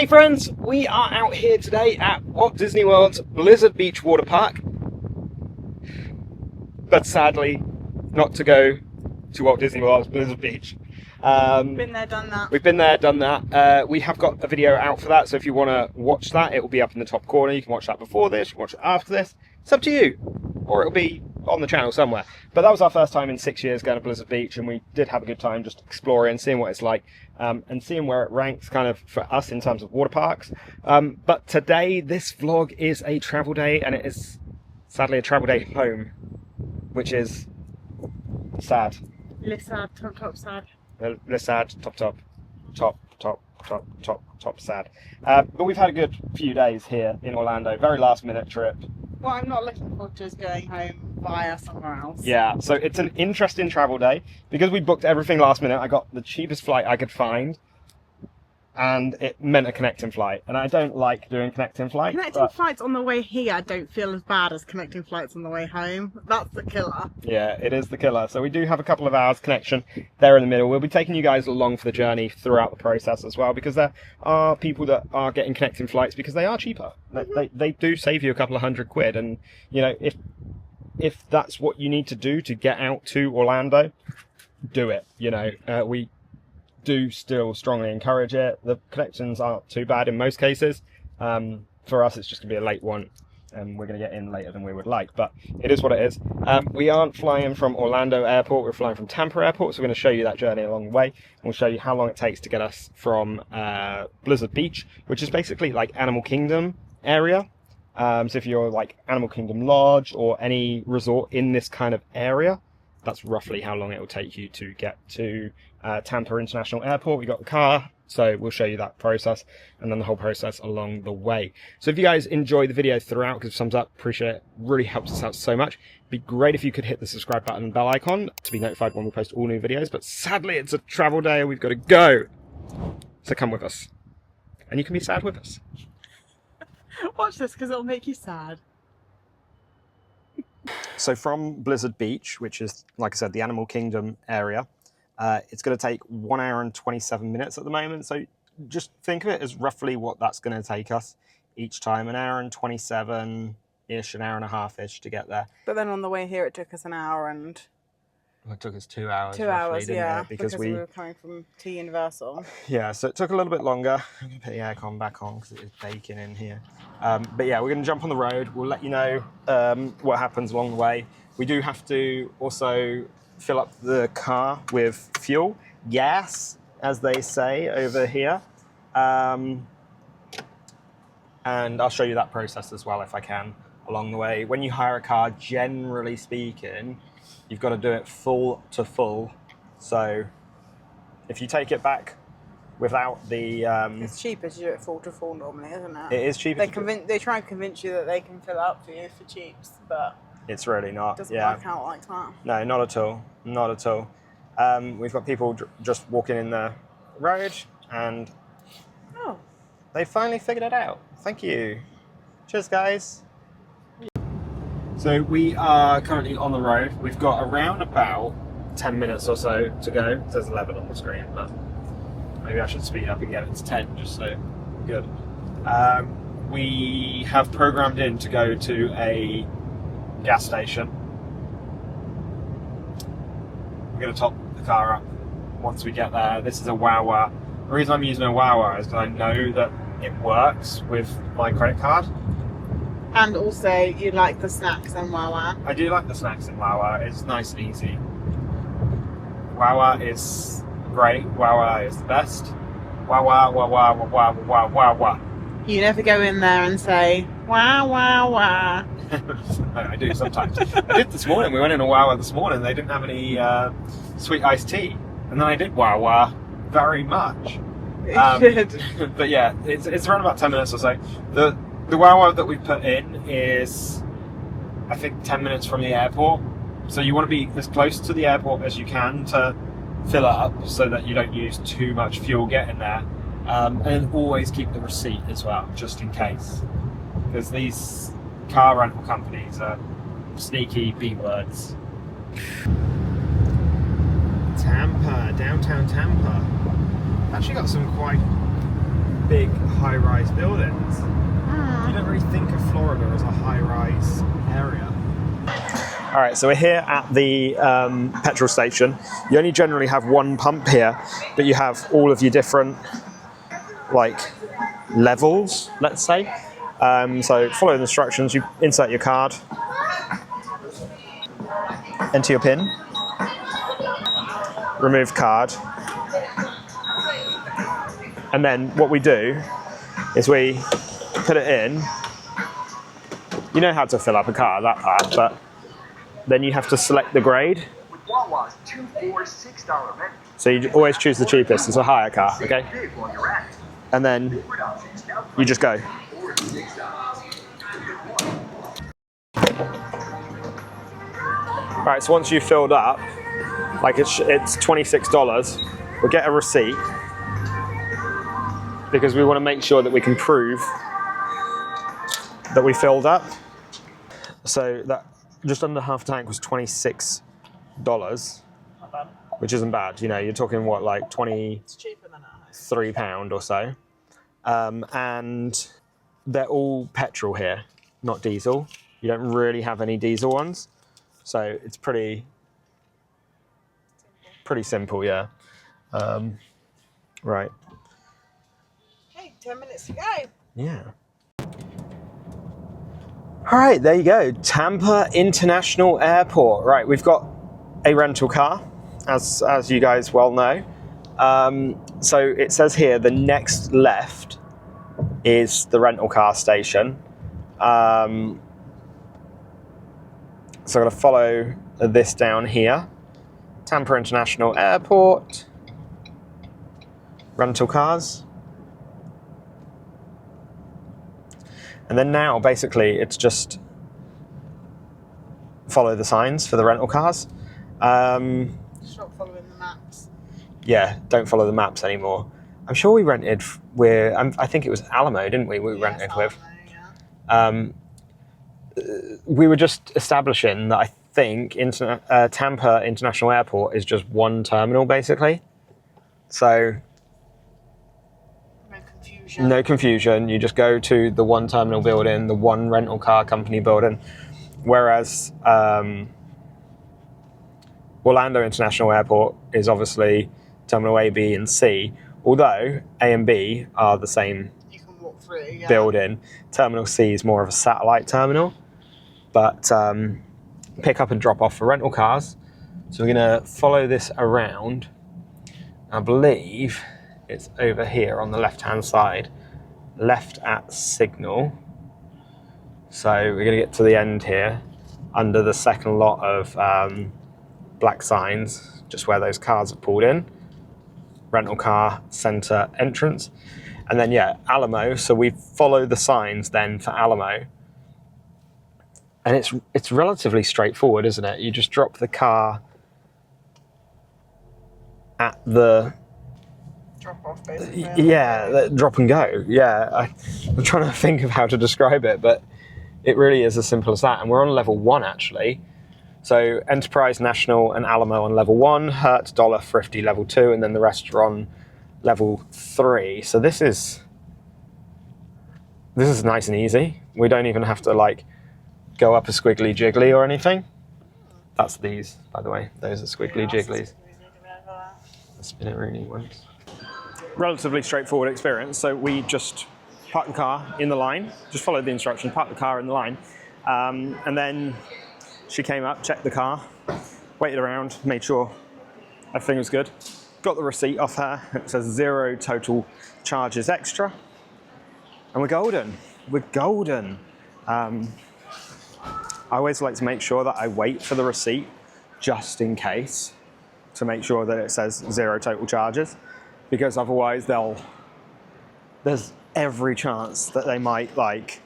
Hey friends, we are out here today at Walt Disney World's Blizzard Beach water park, but sadly not to go to Walt Disney World's Blizzard Beach. Been there, done that. We've been there, done that. We have got a video out for that, so if you want to watch that, it will be up in the top corner. You can watch that before this, you can watch it after this. It's up to you, or it'll be on the channel somewhere. But that was our first time in 6 years going to Blizzard Beach, and we did have a good time just exploring, seeing what it's like, and seeing where it ranks kind of for us in terms of water parks. But today, this vlog is a travel day, and it is sadly a travel day home, which is sad. Less sad, top sad. Less sad, top sad. But we've had a good few days here in Orlando. Very last minute trip. What I'm not looking forward to is going home via somewhere else. Yeah, so it's an interesting travel day. Because we booked everything last minute, I got the cheapest flight I could find. And it meant a connecting flight. And I don't like doing connecting flights. Connecting flights on the way here don't feel as bad as connecting flights on the way home. That's the killer. Yeah, it is the killer. So we do have a couple of hours connection there in the middle. We'll be taking you guys along for the journey throughout the process as well, because there are people that are getting connecting flights because they are cheaper. They do save you a couple of £100, and you know, if that's what you need to do to get out to Orlando, do it. You know, we do still strongly encourage it. The connections aren't too bad in most cases. For us, it's just gonna be a late one, and we're gonna get in later than we would like, but it is what it is. We aren't flying from Orlando Airport, we're flying from Tampa Airport, so we're going to show you that journey along the way, and we'll show you how long it takes to get us from Blizzard Beach, which is basically like Animal Kingdom area. So if you're like Animal Kingdom Lodge or any resort in this kind of area, that's roughly how long it will take you to get to Tampa International Airport. We got the car, so we'll show you that process and then the whole process along the way. So if you guys enjoy the video throughout, give thumbs up, appreciate it, really helps us out so much. It'd be great if you could hit the subscribe button and bell icon to be notified when we post all new videos, but sadly it's a travel day and we've got to go. So come with us, and you can be sad with us. Watch this because it'll make you sad. So from Blizzard Beach, which is, like I said, the Animal Kingdom area, it's going to take 1 hour and 27 minutes at the moment. So just think of it as roughly what that's going to take us each time. 1 hour and 27-ish, an hour and a half-ish to get there. But then on the way here it took us an hour and... Well, it took us 2 hours. 2 hours, didn't yeah, it? Because we were coming from T Universal. Yeah, so it took a little bit longer. I'm going to put the aircon back on because it is baking in here. But yeah, we're going to jump on the road. We'll let you know what happens along the way. We do have to also fill up the car with fuel, gas, as they say over here. And I'll show you that process as well if I can along the way. When you hire a car, generally speaking, you've got to do it full to full. So if you take it back without the... it's cheaper to do it full to full normally, isn't it? It is cheaper. They try and convince you that they can fill it up for you for cheaps, but... It's really not. It doesn't work out like that. No, not at all. Not at all. We've got people just walking in the road, and they finally figured it out. Thank you. Cheers, guys. So we are currently on the road. We've got around about 10 minutes or so to go. It says 11 on the screen, but maybe I should speed up again. It's 10, just so good. We have programmed in to go to a gas station. We're going to top the car up once we get there. This is a Wawa. The reason I'm using a Wawa is because I know that it works with my credit card. And also, you like the snacks in Wawa. I do like the snacks in Wawa. It's nice and easy. Wawa is great. Wawa is the best. Wawa, Wawa, Wawa, Wawa, Wawa. You never go in there and say, wah, wah, wah. I do sometimes. I did this morning. We went in a Wawa this morning. They didn't have any sweet iced tea. And then I did Wawa very much. But yeah, it's around about 10 minutes or so. The Wawa that we put in is, I think, 10 minutes from the airport. So you want to be as close to the airport as you can to fill it up so that you don't use too much fuel getting there. And then always keep the receipt as well, just in case. Because these car rental companies are sneaky B-words. Tampa, downtown Tampa. Actually got some quite big high-rise buildings. You don't really think of Florida as a high-rise area. All right, so we're here at the petrol station. You only generally have one pump here, but you have all of your different like levels, let's say. So follow the instructions. You insert your card, enter your PIN, remove card, and then what we do is we put it in. You know how to fill up a car, that part, but then you have to select the grade. So you always choose the cheapest. It's a hire car, okay? And then you just go. All right, so once you've filled up, like it's $26, we'll get a receipt because we want to make sure that we can prove that we filled up. So that just under half tank was $26, which isn't bad. You know, you're talking what, like £23 or so. And they're all petrol here, not diesel. You don't really have any diesel ones. So it's pretty simple, yeah. Right. Hey, 10 minutes to go. Yeah. All right, there you go. Tampa International Airport. Right, we've got a rental car, as you guys well know. So it says here the next left is the rental car station. So I'm going to follow this down here. Tampa International Airport. Rental cars. And then now, basically, it's just follow the signs for the rental cars. Stop following the maps. Yeah, don't follow the maps anymore. I'm sure we rented with, I think it was Alamo, didn't we? We rented with. Yeah. We were just establishing that I think Tampa International Airport is just one terminal, basically. So no confusion. You just go to the one terminal building, the one rental car company building. Whereas Orlando International Airport is obviously Terminal A, B, and C. Although A and B are the same building. Terminal C is more of a satellite terminal. But pick up and drop off for rental cars. So we're going to follow this around. I believe it's over here on the left-hand side, left at signal. So we're going to get to the end here, under the second lot of black signs, just where those cars have pulled in. Rental car center entrance. And then, yeah, Alamo. So we follow the signs then for Alamo. And it's relatively straightforward, isn't it? You just drop the car at the drop off, basically. Yeah, drop and go. Yeah, I'm trying to think of how to describe it, but it really is as simple as that. And we're on level 1 actually. So Enterprise, National, and Alamo on level 1, Hertz, Dollar, Thrifty level 2, and then the rest are on level 3. So this is nice and easy. We don't even have to like go up a squiggly jiggly or anything. That's these, by the way. Those are squiggly jigglies. The spin it really ones. Relatively straightforward experience. So we just park the car in the line, just followed the instructions, park the car in the line, and then she came up, checked the car, waited around, made sure everything was good, got the receipt off her. It says 0 total charges extra, and we're golden. We're golden. I always like to make sure that I wait for the receipt just in case, to make sure that it says 0 total charges, because otherwise there's every chance that they might like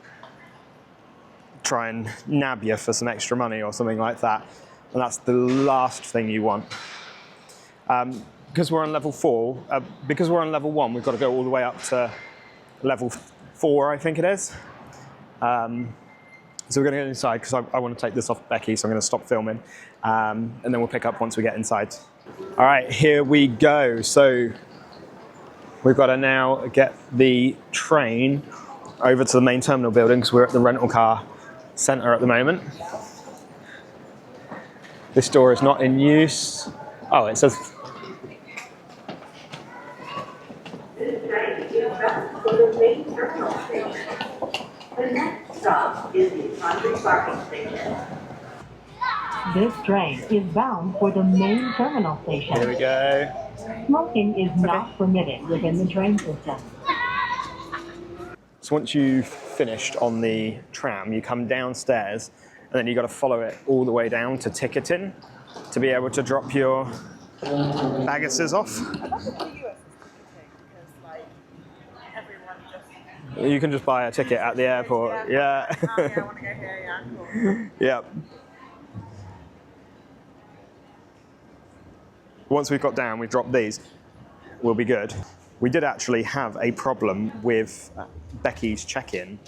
try and nab you for some extra money or something like that, and that's the last thing you want. Because we're on level 4, because we're on level 1, we've got to go all the way up to level 4, I think it is. So we're going to go inside because I want to take this off Becky, so I'm going to stop filming, and then we'll pick up once we get inside. All right, here we go. So We've got to now get the train over to the main terminal building because we're at the rental car centre at the moment. This door is not in use. Oh, it says... This train is bound for the main terminal station. The next stop is the Country Parking Station. This train is bound for the main terminal station. Here we go. Smoking is not permitted within the train system. So once you've finished on the tram, you come downstairs and then you've got to follow it all the way down to ticketing to be able to drop your baggages off. You can just buy a ticket at the airport. Yeah. I want to go here, yeah. Cool. Yep. Once we've got down, we've dropped these, we'll be good. We did actually have a problem with Becky's check-in.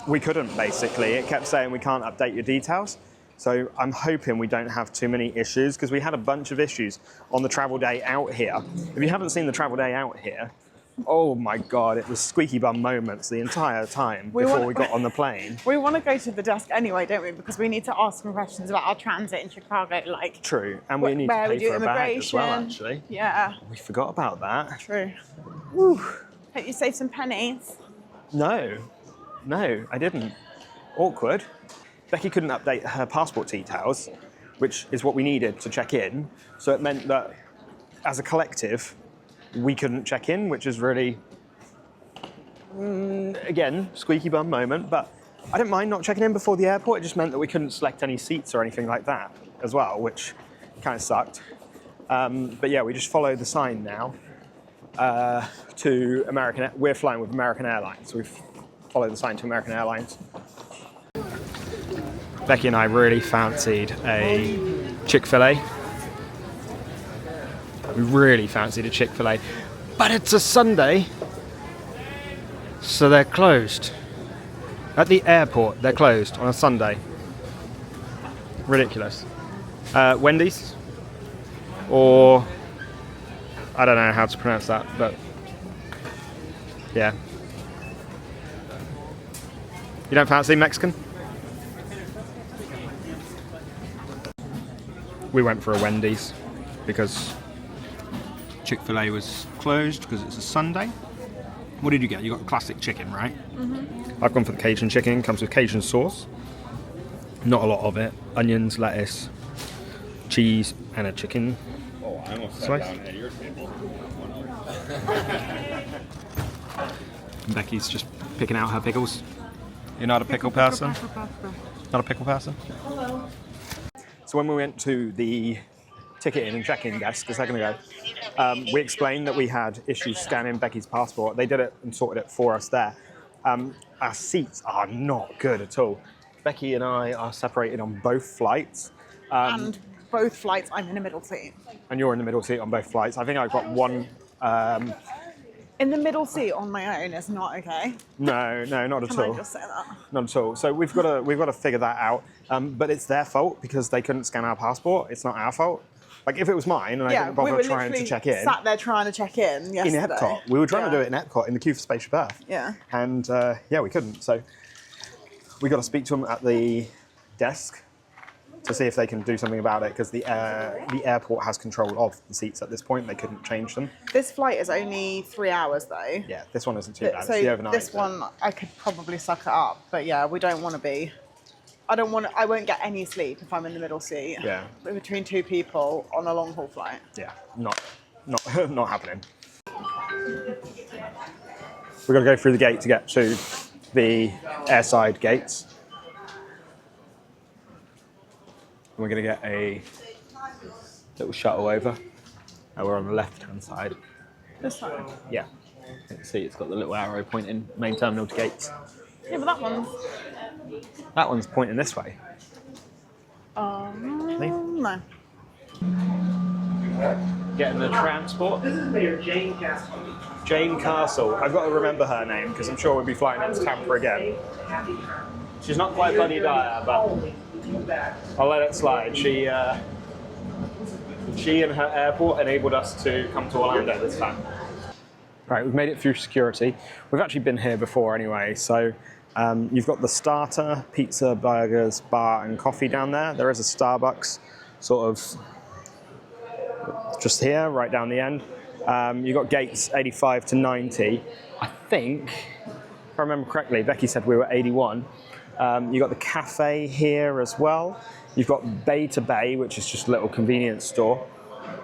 We couldn't, basically. It kept saying we can't update your details. So I'm hoping we don't have too many issues because we had a bunch of issues on the travel day out here. If you haven't seen the travel day out here, oh my God, it was squeaky bum moments the entire time before we got on the plane. We want to go to the desk anyway, don't we? Because we need to ask some questions about our transit in Chicago, like... True, and we need to pay for a bag as well, actually. Yeah. We forgot about that. True. Whew. Hope you saved some pennies. No, I didn't. Awkward. Becky couldn't update her passport details, which is what we needed to check in. So it meant that as a collective, we couldn't check in, which is really, again, squeaky bum moment, but I didn't mind not checking in before the airport. It just meant that we couldn't select any seats or anything like that as well, which kind of sucked. But yeah, we just follow the sign now to American. We're flying with American Airlines, so we've followed the sign to American Airlines. Becky and I really fancied a Chick-fil-A. We really fancied a Chick-fil-A, but it's a Sunday, so they're closed. At the airport, they're closed on a Sunday. Ridiculous. Wendy's, or I don't know how to pronounce that, but yeah. You don't fancy Mexican? We went for a Wendy's because Chick-fil-A was closed because it's a Sunday. What did you get? You got classic chicken, right? Mm-hmm. I've gone for the Cajun chicken. Comes with Cajun sauce. Not a lot of it. Onions, lettuce, cheese, and a chicken Oh, I almost sat slice. down at your table. And Becky's just picking out her pickles. You're not a pickle person? Not a pickle person? Hello. So when we went to the ticketing and check-in desk a second ago, we explained that we had issues scanning Becky's passport. They did it and sorted it for us there. Our seats are not good at all. Becky and I are separated on both flights. And both flights, I'm in the middle seat. And you're in the middle seat on both flights. I think I've got one... In the middle seat on my own is not okay. No, not at Can all. I just say that? Not at all. So we've got to figure that out. But it's their fault because they couldn't scan our passport. It's not our fault. Like if it was mine and I didn't bother trying to check in. Sat there trying to check in yesterday. In Epcot. We were trying to do it in Epcot in the queue for Space Birth. Yeah. And we couldn't. So we got to speak to them at the desk to see if they can do something about it because the airport has control of the seats at this point. They couldn't change them. This flight is only 3 hours though. Yeah, this one isn't too bad. So it's the overnight. this one I could probably suck it up, but yeah, we don't want to be. I won't get any sleep if I'm in the middle seat. Yeah. Between two people on a long haul flight. Yeah, not happening. We're going to go through the gate to get to the airside gates. We're going to get a little shuttle over. And we're on the left-hand side. This side. Yeah. You can see it's got the little arrow pointing main terminal to gates. Yeah, but That one's pointing this way. No. Getting the transport. This is Mayor Jane Castle. Jane Castle. I've got to remember her name because I'm sure we'll be flying into Tampa again. She's not quite Buddy Dyer, but I'll let it slide. She and her airport enabled us to come to Orlando this time. Right, we've made it through security. We've actually been here before anyway, so you've got the starter, pizza, burgers, bar and coffee down there. There is a Starbucks sort of just here, right down the end. You've got gates 85 to 90. I think, if I remember correctly, Becky said we were 81. You've got the cafe here as well. You've got Bay to Bay, which is just a little convenience store.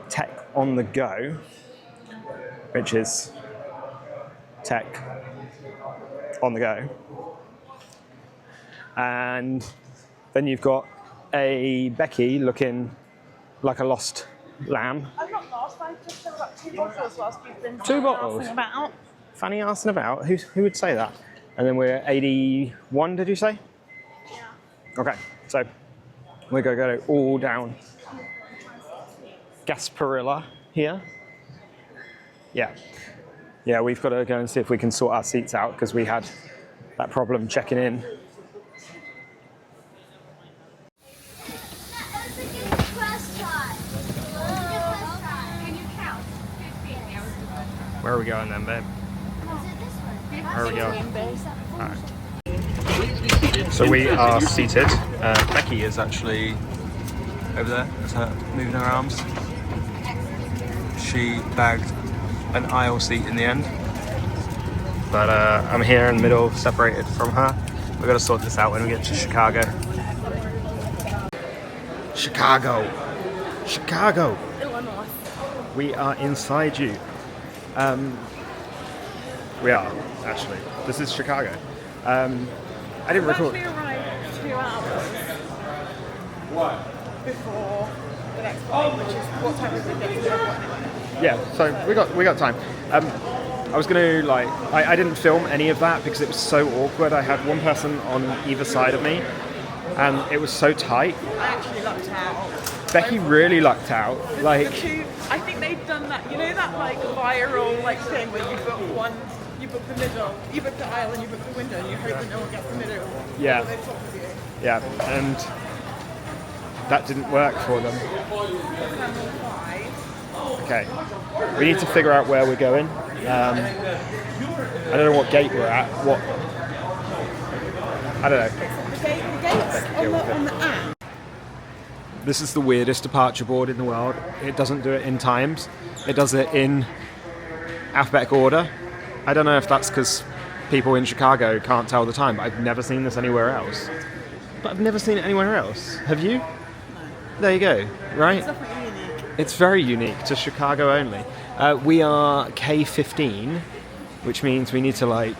Tech on the go, which is tech on the go. And then you've got a Becky looking like a lost lamb. I'm not lost, I just filled up 2 bottles whilst you've been 2 bottles? about. Fanny arsing about? Who would say that? And then we're 81, did you say? Yeah. Okay, so we're going to go all down Gasparilla here. Yeah. Yeah, we've got to go and see if we can sort our seats out because we had that problem checking in. Where are we going then, babe? Where are we going? Alright. So we are seated. Becky is actually over there, that's her moving her arms. She bagged an aisle seat in the end. But I'm here in the middle, separated from her. We've got to sort this out when we get to Chicago. Chicago! Chicago! Illinois. We are inside you. We are, actually. This is Chicago. I didn't record. We arrived 2 hours before the next flight, which is what time is it next anyway? Yeah, so we got time. I was gonna I didn't film any of that because it was so awkward. I had one person on either side of me, and it was so tight. I actually lucked out. Becky really lucked out. Like, I think they've done that. You know that like viral like thing where you book one, you book the middle, you book the aisle, and you book the window, and you hope that no one gets the middle. Yeah. They talk with you. yeah, and that didn't work for them. Okay, we need to figure out where we're going. I don't know what gate we're at. I don't know. The gates on the app. This is the weirdest departure board in the world. It doesn't do it in times. It does it in alphabetical order. I don't know if that's because people in Chicago can't tell the time, but I've never seen this anywhere else. But I've never seen it anywhere else. Have you? No. There you go. Right? It's definitely unique. It's very unique to Chicago only. We are K15, which means we need to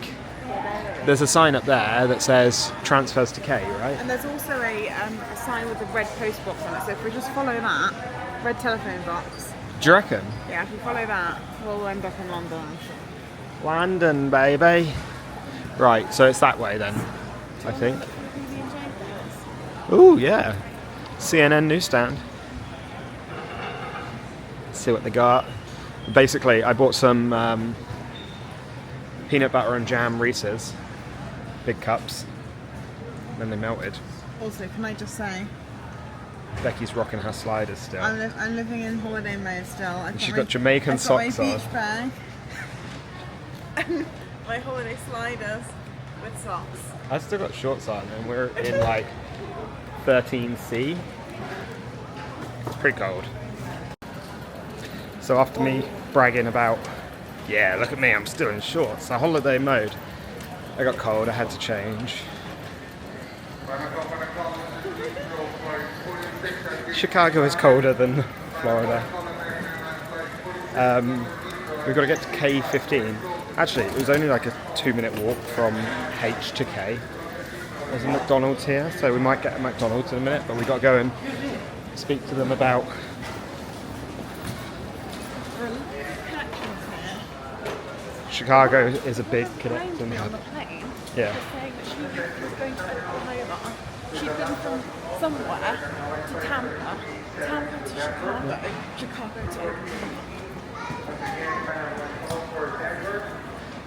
there's a sign up there that says transfers to K, right? And there's also a sign with a red post box on it. So if we just follow that red telephone box, Do you reckon? yeah, if we follow that, we'll end up in London. London, baby. Right, so it's that way then, I think. Ooh, yeah. CNN newsstand. Let's see what they got. Basically, I bought some peanut butter and jam Reese's. Big cups. And then they melted. Also, can I just say, Becky's rocking her sliders still. I'm living in holiday mode still. She's got Jamaican socks on. I've got my beach bag. And my holiday sliders with socks. I've still got shorts on and we're in 13C. It's pretty cold. So after me bragging about, yeah, look at me, I'm still in shorts, a holiday mode, I got cold, I had to change. Chicago is colder than Florida. We've got to get to K15. Actually, it was only like a 2-minute walk from H to K. There's a McDonald's here, so we might get a McDonald's in a minute, but we've got to go and speak to them about Chicago is a big connection. On the plane, Yeah. was saying that she was going to Oklahoma. She'd been from somewhere to Tampa to Chicago, Chicago to Oklahoma.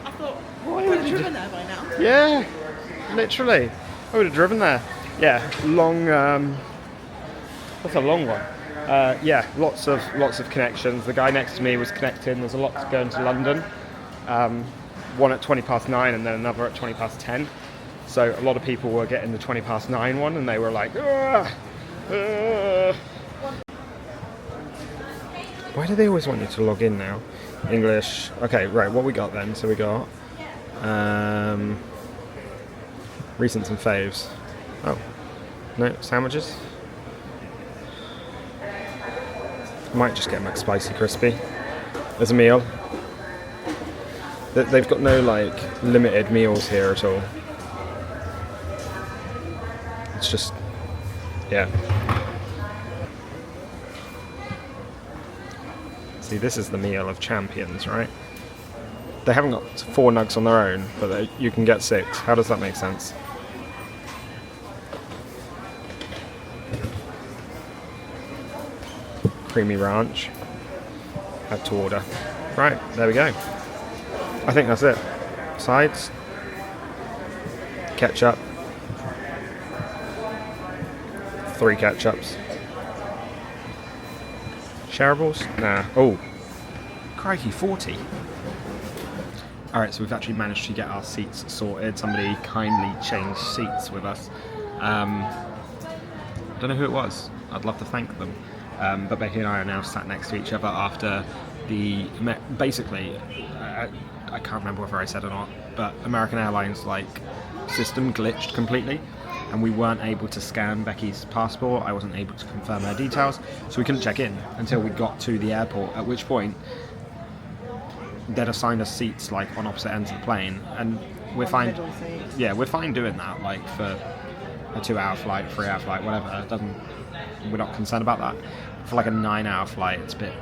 I thought, I would have driven there by now. Yeah, literally. I would have driven there. Yeah, long, that's a long one. Yeah, lots of connections. The guy next to me was connecting. There's a lot going to London. One at 9:20 and then another at 10:20. So a lot of people were getting the 9:20 one, and they were like, "Ah, ah." Why do they always want you to log in now? English. Okay, right. What we got then? So we got recents and faves. Oh, no sandwiches. Might just get McSpicy crispy. There's a meal. They've got no like limited meals here at all. It's just, yeah. See, this is the meal of champions, right? They haven't got 4 nugs on their own, but you can get 6. How does that make sense? Creamy ranch. Add to order. Right, there we go. I think that's it. Sides. Ketchup. 3 ketchups. Shareables? Nah. Oh. Crikey, 40. Alright, so we've actually managed to get our seats sorted. Somebody kindly changed seats with us. Don't know who it was. I'd love to thank them. But Becky and I are now sat next to each other after the... Basically, I can't remember whether I said or not, but American Airlines system glitched completely, and we weren't able to scan Becky's passport. I wasn't able to confirm her details, so we couldn't check in until we got to the airport, at which point they'd assigned us seats on opposite ends of the plane, and we're fine. Yeah, we're fine doing that for a 2-hour flight, 3-hour flight, whatever. We're not concerned about that. For a 9-hour flight, it's a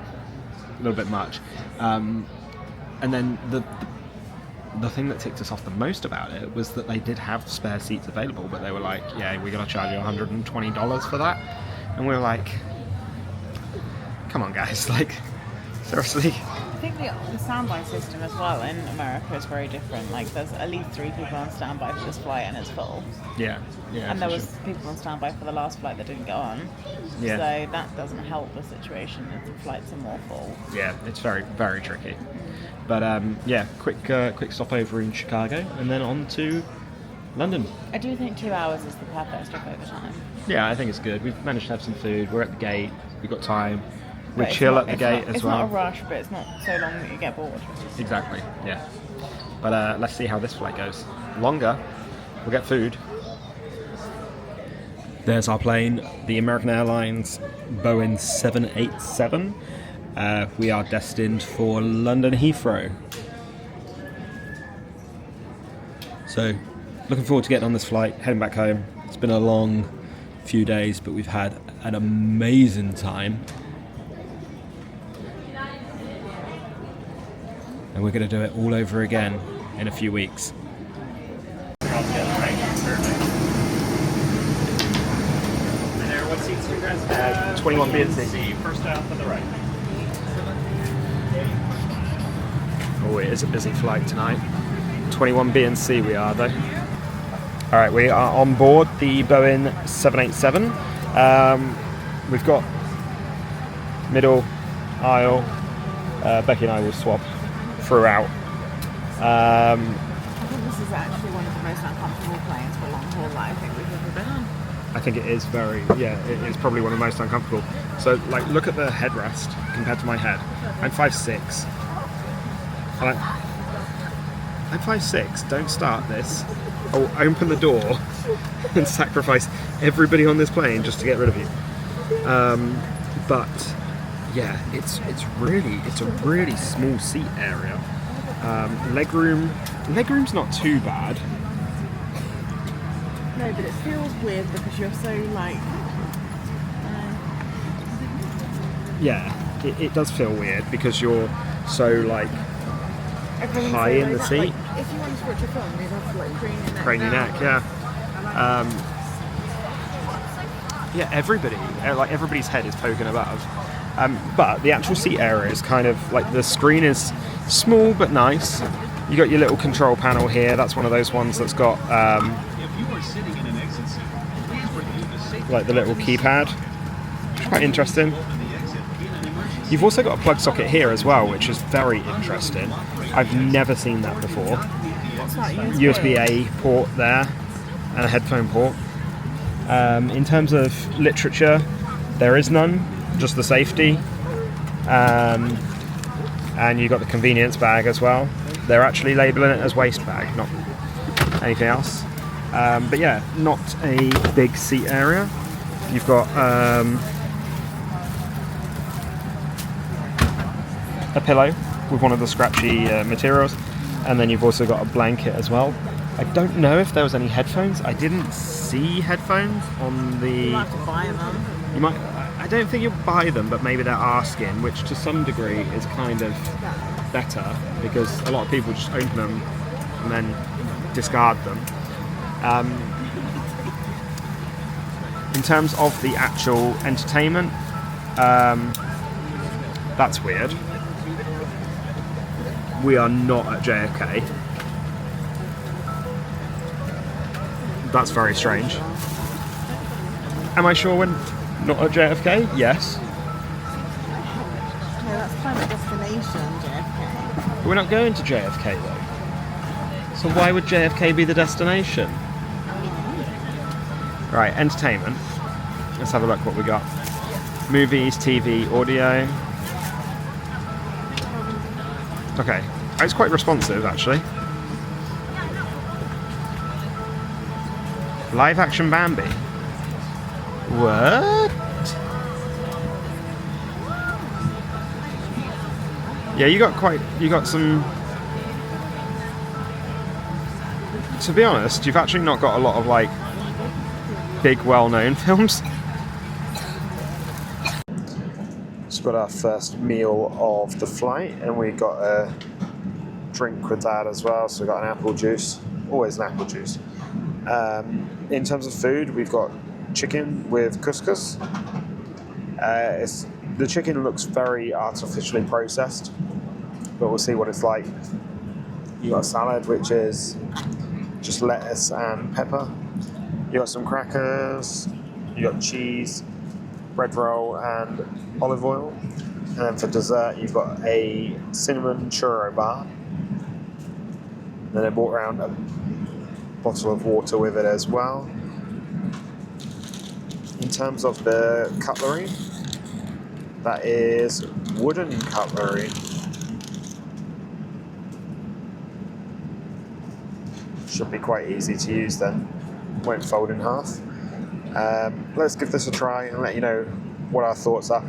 little bit much. And then the thing that ticked us off the most about it was that they did have spare seats available, but they were like, yeah, we're going to charge you $120 for that. And we were like, come on guys, seriously? I think the standby system as well in America is very different. There's at least 3 people on standby for this flight and it's full. Yeah. And there was people on standby for the last flight that didn't go on. Yeah. So that doesn't help the situation if the flights are more full. Yeah, it's very, very tricky. But yeah, quick stopover in Chicago and then on to London. I do think 2 hours is the perfect stopover time. Yeah, I think it's good. We've managed to have some food. We're at the gate. We've got time. We'll chill at the gate as well. It's not a rush, but it's not so long that you get bored. Exactly, yeah. But let's see how this flight goes. Longer, we'll get food. There's our plane, the American Airlines Boeing 787. We are destined for London Heathrow. So, looking forward to getting on this flight, heading back home. It's been a long few days, but we've had an amazing time. And we're going to do it all over again in a few weeks. 21B and C. First out to the right. Oh, it is a busy flight tonight. 21B and C we are though. Alright, we are on board the Boeing 787. We've got middle aisle. Becky and I will swap throughout. I think this is actually one of the most uncomfortable planes for long haul that I think we've ever been on. I think it is it is probably one of the most uncomfortable. So look at the headrest compared to my head. I'm 5'6". I'm 5'6". Don't start this. I'll open the door and sacrifice everybody on this plane just to get rid of you. But yeah, it's a really small seat area. Legroom's not too bad. No, but it feels weird because you're so Yeah, it does feel weird because you're so high in the seat. If you wanted to watch a film, you'd have to Crane your neck, yeah. Yeah, everybody's head is poking above. But the actual seat area is kind of the screen is small but nice. You got your little control panel here. That's one of those ones that's got the little keypad. quite interesting. You've also got a plug socket here as well, which is very interesting. I've never seen that before. It's not USB-A port there and a headphone port. In terms of literature, there is none, just the safety. And you've got the convenience bag as well. They're actually labelling it as waste bag, not anything else. But yeah, not a big seat area. You've got a pillow with one of the scratchy materials, and then you've also got a blanket as well. I don't know if there was any headphones. I didn't see headphones on the... You might have to buy them. You might. I don't think you'll buy them, but maybe they're asking, which to some degree is kind of better because a lot of people just open them and then discard them. In terms of the actual entertainment, that's weird. We are not at JFK. That's very strange. Am I sure we're not at JFK? Yes. No, that's kind of destination, JFK. But we're not going to JFK though. So why would JFK be the destination? Right, entertainment. Let's have a look what we got. Movies, TV, audio. Okay, it's quite responsive actually. Live action Bambi. What? Yeah, you got some. To be honest, you've actually not got a lot of like big well-known films. Just got our first meal of the flight, and we got a drink with that as well. So we got an apple juice, always an apple juice. In terms of food, we've got chicken with couscous. The chicken looks very artificially processed, but we'll see what it's like. You got a salad, which is just lettuce and pepper. You got some crackers. You got cheese, bread roll, and olive oil. And then for dessert, you've got a cinnamon churro bar. Then I brought around a bottle of water with it as well. In terms of the cutlery, that is wooden cutlery. Should be quite easy to use then. Won't fold in half. Let's give this a try and let you know what our thoughts are.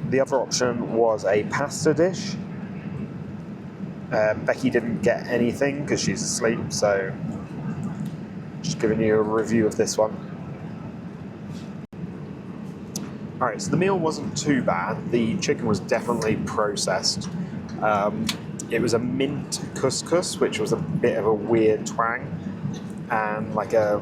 The other option was a pasta dish. Becky didn't get anything because she's asleep, so just giving you a review of this one. Alright, so the meal wasn't too bad. The chicken was definitely processed. It was a mint couscous, which was a bit of a weird twang, and like a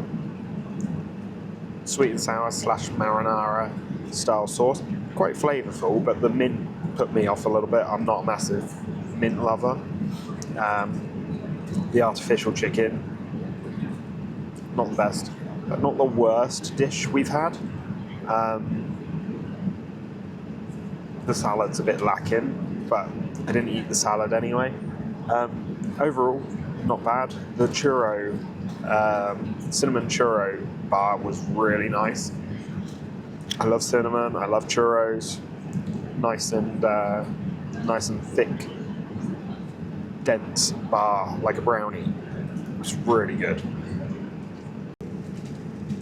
sweet and sour / marinara style sauce. Quite flavourful, but the mint put me off a little bit. I'm not a massive mint lover. The artificial chicken, not the best, but not the worst dish we've had. The salad's a bit lacking, but I didn't eat the salad anyway. Overall, not bad. The churro, cinnamon churro bar was really nice. I love cinnamon, I love churros. Nice and thick, dense bar, like a brownie. It's really good.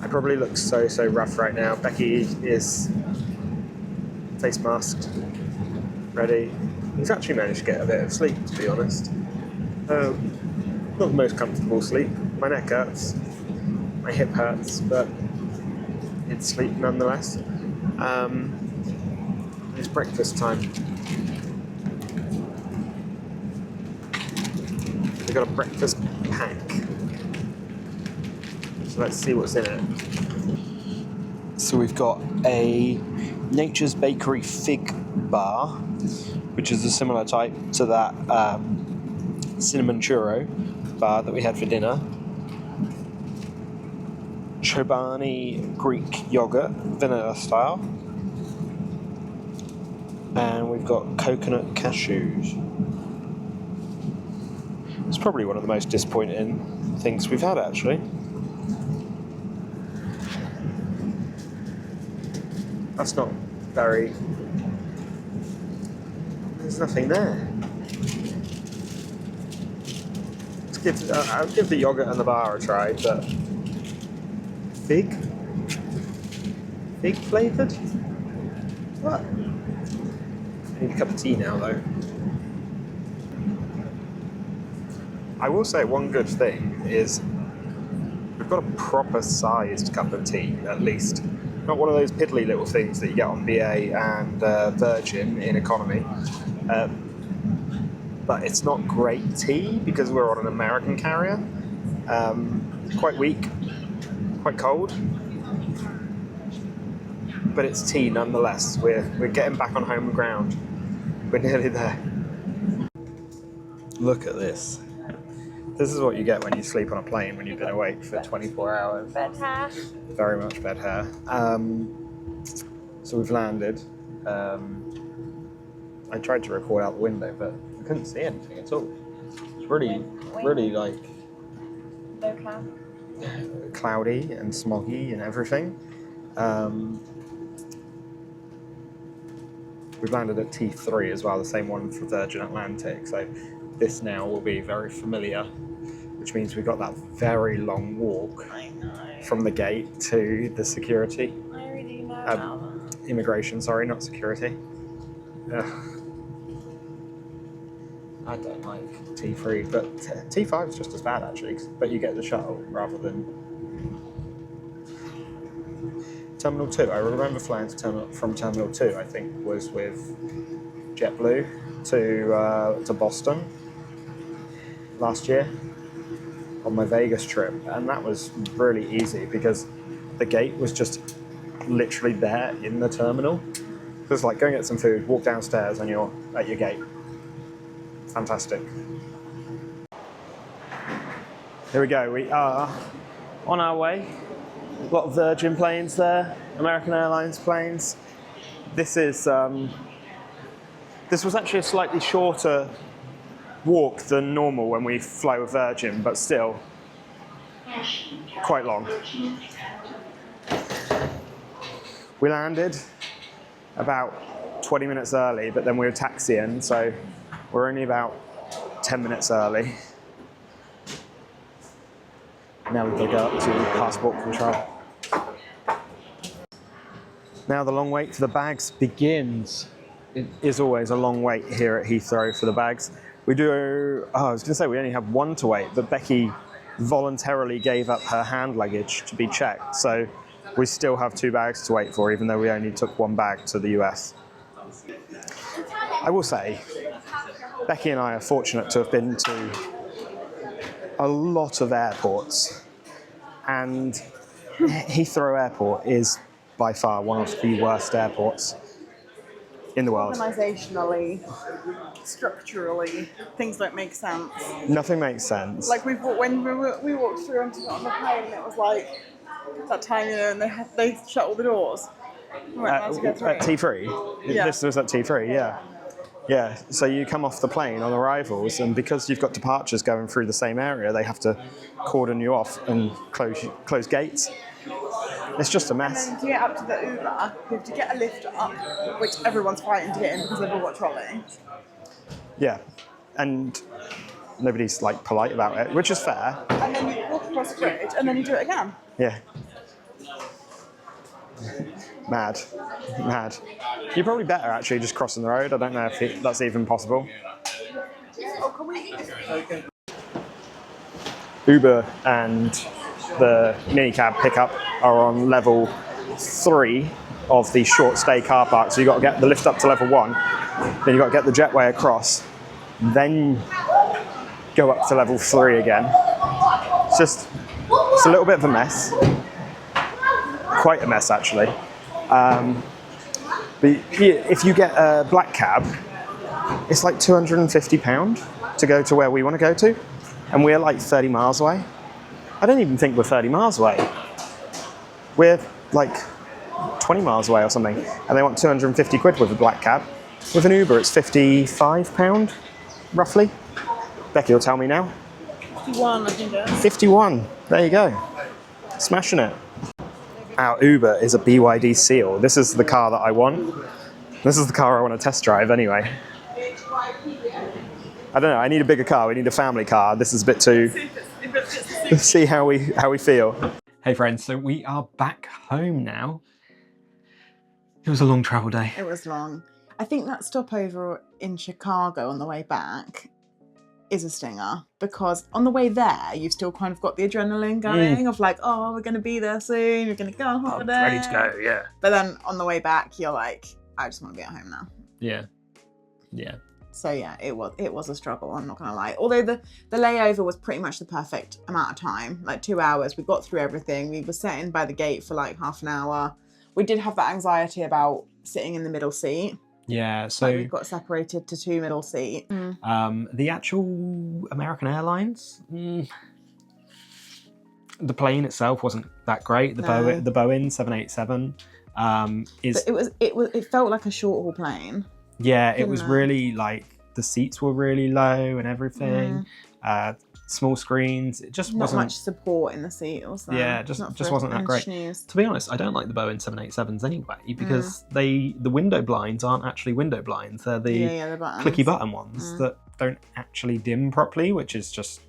I probably look so rough right now. Becky is face masked, ready. He's actually managed to get a bit of sleep, to be honest. Not the most comfortable sleep. My neck hurts, my hip hurts, but it's sleep nonetheless. It's breakfast time. We've got a breakfast pack. So let's see what's in it. So we've got a Nature's Bakery fig bar, which is a similar type to that cinnamon churro bar that we had for dinner. Chobani Greek yogurt, vanilla style. And we've got coconut cashews. It's probably one of the most disappointing things we've had, actually. That's not very... There's nothing there. I'll give the yogurt and the bar a try, but... Fig? Fig flavoured? What? I need a cup of tea now, though. I will say one good thing is we've got a proper sized cup of tea, at least. Not one of those piddly little things that you get on BA and Virgin in economy. But it's not great tea because we're on an American carrier. It's quite weak, quite cold. But it's tea nonetheless. We're getting back on home ground. We're nearly there. Look at this. This is what you get when you sleep on a plane when you've been awake for 24 hours. Bed hair. Very much bed hair. So we've landed. I tried to record out the window, but I couldn't see anything at all. It's really like Low cloud. cloudy and smoggy and everything. We've landed at T3 as well, the same one for Virgin Atlantic. So this now will be very familiar, which means we've got that very long walk from the gate to the security. I already know now. Immigration, sorry, not security. Ugh. I don't like T3, but T5 is just as bad actually, but you get the shuttle rather than Terminal 2. I remember flying from Terminal 2, I think, was with JetBlue to Boston last year on my Vegas trip, and that was really easy because the gate was just literally there in the terminal. So it's like go and get some food, walk downstairs, and you're at your gate. Fantastic. Here we go. We are on our way. We've got Virgin planes there, American Airlines planes. This is this was actually a slightly shorter walk than normal when we fly with Virgin, but still quite long. We landed about 20 minutes early, but then we were taxiing, so we're only about 10 minutes early. Now we've got to go up to passport control. Now the long wait for the bags begins. It is always a long wait here at Heathrow for the bags. We do, I was going to say we only have one to wait, but Becky voluntarily gave up her hand luggage to be checked. So we still have 2 bags to wait for, even though we only took 1 bag to the US. I will say, Becky and I are fortunate to have been to a lot of airports, and Heathrow Airport is by far one of the worst airports in the world. Organisationally, structurally, things don't make sense. Nothing makes sense. Like when we walked through onto on the plane, and it was like that time, you know, and they shut all the doors. We weren't allowed to go through. At T3? Yeah. This was at T3, yeah. Yeah, so you come off the plane on arrivals, and because you've got departures going through the same area, they have to cordon you off and close gates. It's just a mess. And then to get up to the Uber, you have to get a lift up, which everyone's fighting to get in because they've all got trolley. Yeah, and nobody's like polite about it, which is fair. And then you walk across the bridge, and then you do it again. Yeah. Mad. You're probably better actually just crossing the road. I don't know if that's even possible. Oh, can we? Uber and the minicab pickup are on level 3 of the short stay car park. So you've got to get the lift up to level 1, then you've got to get the jetway across, then go up to level 3 again. It's a little bit of a mess. Quite a mess actually. But if you get a black cab, it's like £250 to go to where we want to go to, and we're like 30 miles away. I don't even think we're 30 miles away. We're like 20 miles away or something, and they want 250 quid with a black cab. With an Uber, it's £55, roughly. Becky will tell me now. 51, I think it is. 51. There you go. Smashing it. Our Uber is a BYD Seal. This is the car that I want. This is the car I want to test drive anyway. I don't know, I need a bigger car. We need a family car. This is a bit too... Let's see how we feel. Hey friends, so we are back home now. It was a long travel day. It was long. I think that stopover in Chicago on the way back is a stinger, because on the way there you've still kind of got the adrenaline going of like, oh, we're going to be there soon, we're going to go on holiday. Ready to go, yeah. But then on the way back you're like, I just want to be at home now. Yeah. Yeah. So yeah, it was a struggle, I'm not gonna lie. Although the layover was pretty much the perfect amount of time, like 2 hours. We got through everything. We were sitting by the gate for like half an hour. We did have that anxiety about sitting in the middle seat. Yeah, so like we got separated to 2 middle seat. The actual American Airlines, the plane itself wasn't that great. The Boeing 787 is. But it felt like a short haul plane. Yeah, it was really like the seats were really low and everything. Small screens. It just wasn't much support in the seat. Also, yeah, just wasn't that great. To be honest, I don't like the Boeing 787s anyway because the window blinds aren't actually window blinds. They're the clicky button ones that don't actually dim properly, which is just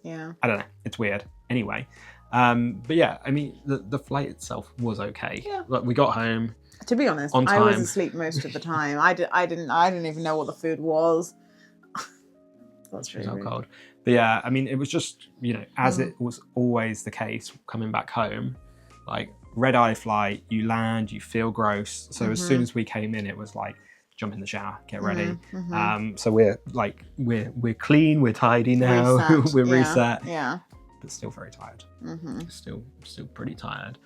I don't know. It's weird. Anyway, but yeah, I mean the flight itself was okay. Yeah. Like, we got home. To be honest, I was asleep most of the time. I didn't even know what the food was. That's really rude. Cold. But yeah, I mean, it was just, you know, as it was always the case coming back home, like red eye flight, you land, you feel gross. So as soon as we came in, it was like, jump in the shower, get ready. So we're clean, we're tidy now, we're reset. Yeah. But still very tired. Still pretty tired.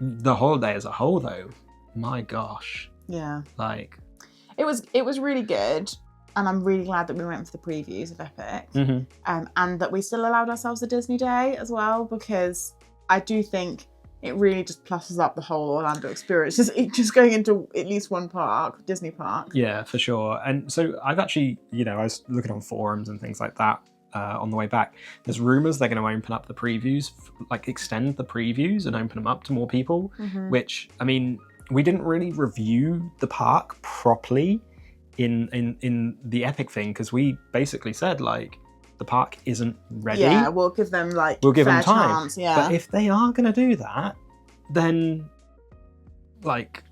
The holiday as a whole, though, my gosh. Yeah. Like, it was really good, and I'm really glad that we went for the previews of Epic, and that we still allowed ourselves a Disney day as well, because I do think it really just pluses up the whole Orlando experience. Just going into at least one park, Disney park. Yeah, for sure. And so I've actually, you know, I was looking on forums and things like that. On the way back, there's rumors they're going to open up the previews, like extend the previews and open them up to more people, which, I mean, we didn't really review the park properly in the Epic thing, because we basically said, like, the park isn't ready. Yeah, we'll give them, like, we'll give them time. Chance, yeah. But if they are going to do that, then, like,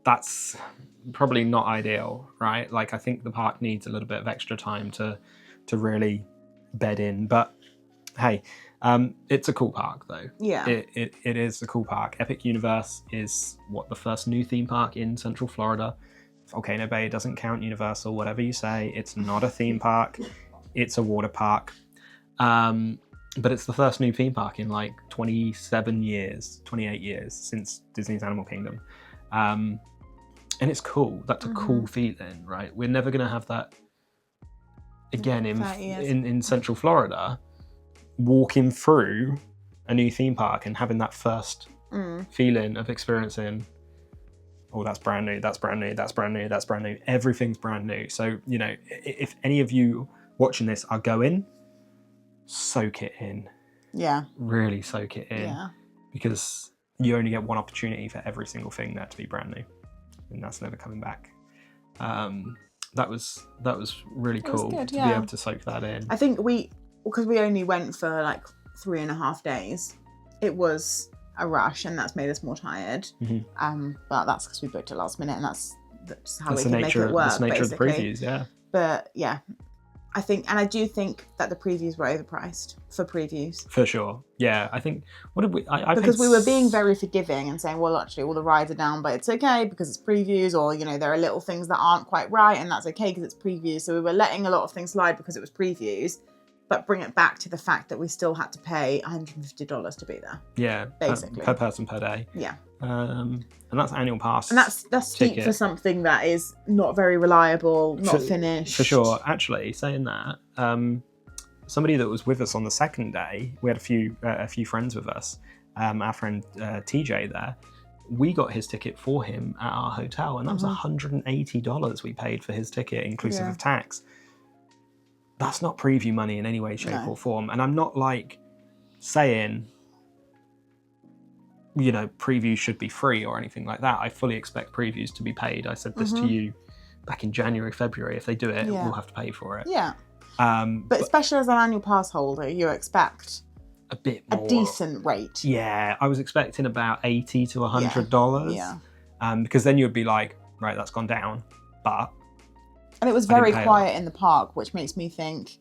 that's probably not ideal, right? Like, I think the park needs a little bit of extra time to really bed in, but hey, it's a cool park though. Yeah, it is a cool park. Epic Universe is the first new theme park in Central Florida. Volcano Bay doesn't count. Universal, whatever you say, it's not a theme park, it's a water park, but it's the first new theme park in like 28 years since Disney's Animal Kingdom, and it's cool. That's a cool feeling, right? We're never gonna have that again in Central Florida, walking through a new theme park and having that first feeling of experiencing, oh, that's brand new, that's brand new, that's brand new, that's brand new, everything's brand new. So, you know, if any of you watching this are going, soak it in. Yeah. Really soak it in. Yeah. Because you only get one opportunity for every single thing there to be brand new, and that's never coming back. That was really cool to be able to soak that in. I think because we only went for like 3.5 days, it was a rush, and that's made us more tired. But that's because we booked it last minute, and that's how we can make it work. That's the nature of the previews, yeah. But yeah, I do think that the previews were overpriced for previews. For sure. Yeah, I think, what did we... because we were being very forgiving and saying, well, actually, all the rides are down, but it's okay because it's previews, or, you know, there are little things that aren't quite right, and that's okay because it's previews. So we were letting a lot of things slide because it was previews, but bring it back to the fact that we still had to pay $150 to be there. Yeah, basically. Per person per day. Yeah. And that's annual pass. And that's steep for something that is not very reliable, not finished. For sure. Actually, saying that, somebody that was with us on the second day, we had a few friends with us. Our friend TJ there, we got his ticket for him at our hotel, and that was $180 we paid for his ticket, inclusive of tax. That's not preview money in any way, shape, or form. And I'm not like saying, you know, previews should be free or anything like that. I fully expect previews to be paid. I said this to you back in January, February. If they do it, we'll have to pay for it. Yeah. But especially as an annual pass holder, you expect a bit more. A decent rate. Yeah, I was expecting about $80 to $100. Yeah. Because then you'd be like, right, that's gone down. But and it was very quiet in the park, which makes me think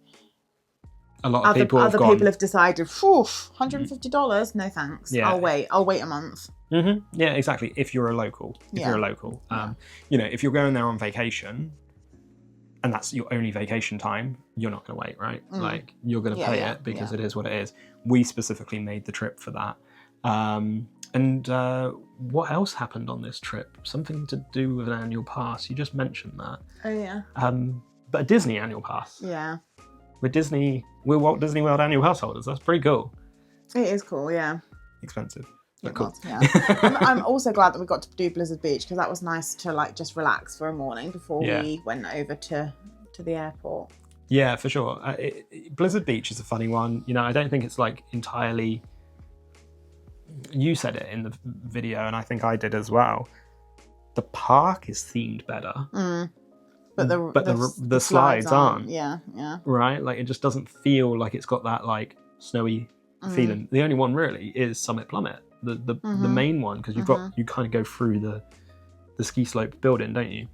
a lot of people have decided, $150, no thanks. Yeah. I'll wait a month. Yeah, exactly. If you're a local, you know, if you're going there on vacation and that's your only vacation time, you're not going to wait, right? Like you're going to pay it because it is what it is. We specifically made the trip for that. And what else happened on this trip? Something to do with an annual pass. You just mentioned that. Oh yeah. But a Disney annual pass. Yeah. We're Walt Disney World annual pass holders. That's pretty cool. It is cool, yeah. Expensive. It cool. was, yeah. I'm also glad that we got to do Blizzard Beach because that was nice to like just relax for a morning before we went over to the airport. Yeah, for sure. Blizzard Beach is a funny one. You know, I don't think it's like entirely. You said it in the video, and I think I did as well. The park is themed better, but the slides aren't. Yeah. Right, like it just doesn't feel like it's got that like snowy feeling. The only one really is Summit Plummet, the main one, because you kind of go through the ski slope building, don't you?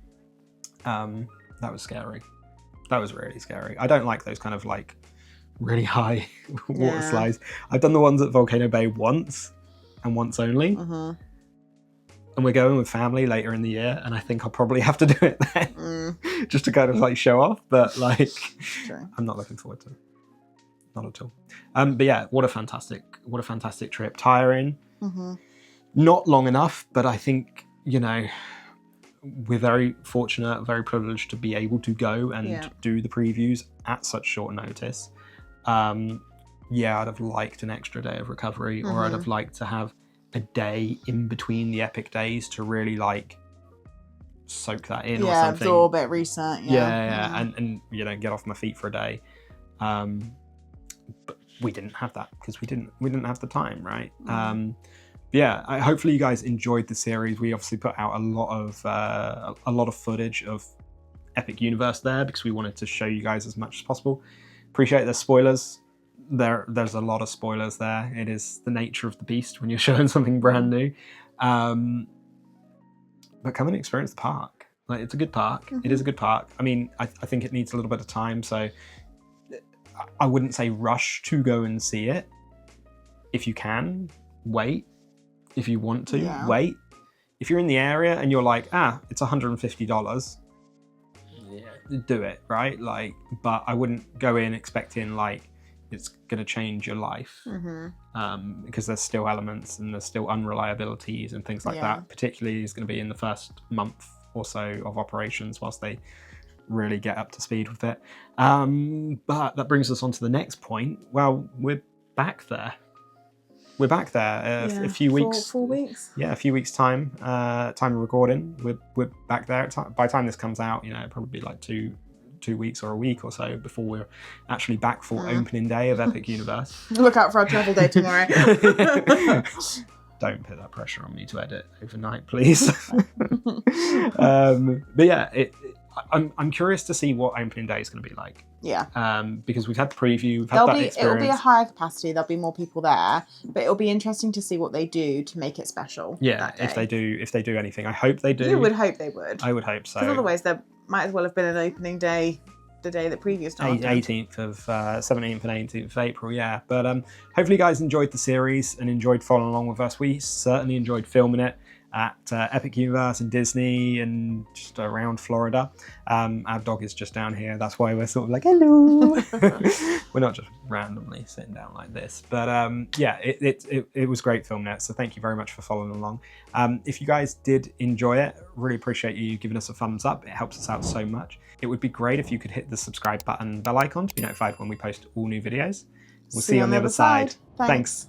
That was scary. That was really scary. I don't like those kind of like really high water slides. I've done the ones at Volcano Bay once and once only. And we're going with family later in the year, and I think I'll probably have to do it then, just to kind of like show off. But like, I'm not looking forward to it, not at all. But yeah, what a fantastic trip. Tiring, not long enough, but I think, you know, we're very fortunate, very privileged to be able to go and do the previews at such short notice. I'd have liked an extra day of recovery, or I'd have liked to have a day in between the epic days to really like soak that in or something. Absorb it, reset. And you know, get off my feet for a day. But we didn't have that because we didn't have the time, right? Hopefully you guys enjoyed the series. We obviously put out a lot of footage of Epic Universe there because we wanted to show you guys as much as possible. Appreciate the spoilers. There's a lot of spoilers there. It is the nature of the beast when you're showing something brand new. But come and experience the park. Like, it's a good park. It is a good park. I mean, I think it needs a little bit of time, so I wouldn't say rush to go and see it. If you can, wait. If you want to, wait. If you're in the area and you're like, it's $150, do it, right? Like, but I wouldn't go in expecting like it's going to change your life, because there's still elements and there's still unreliabilities and things like that. Particularly is going to be in the first month or so of operations whilst they really get up to speed with it. But that brings us on to the next point. Well, we're back there. A few weeks. 4 weeks. Yeah, a few weeks time of recording. We're back there. By the time this comes out, you know, it'll probably be like two weeks or a week or so before we're actually back for opening day of Epic Universe. Look out for our travel day tomorrow. Don't put that pressure on me to edit overnight, please. But yeah, I'm curious to see what opening day is going to be like. Yeah. Because we've had the preview, we've had that experience. It'll be a higher capacity. There'll be more people there, but it'll be interesting to see what they do to make it special. Yeah, if they do anything, I hope they do. You would hope they would. I would hope so. Because otherwise, there might as well have been an opening day the day that preview started. 17th and 18th of April, yeah. But hopefully you guys enjoyed the series and enjoyed following along with us. We certainly enjoyed filming it at Epic Universe and Disney and just around Florida. Our dog is just down here. That's why we're sort of like, hello. We're not just randomly sitting down like this. But it was great filming it. So thank you very much for following along. If you guys did enjoy it, really appreciate you giving us a thumbs up. It helps us out so much. It would be great if you could hit the subscribe button and bell icon to be notified when we post all new videos. We'll see you on the other side. Thanks.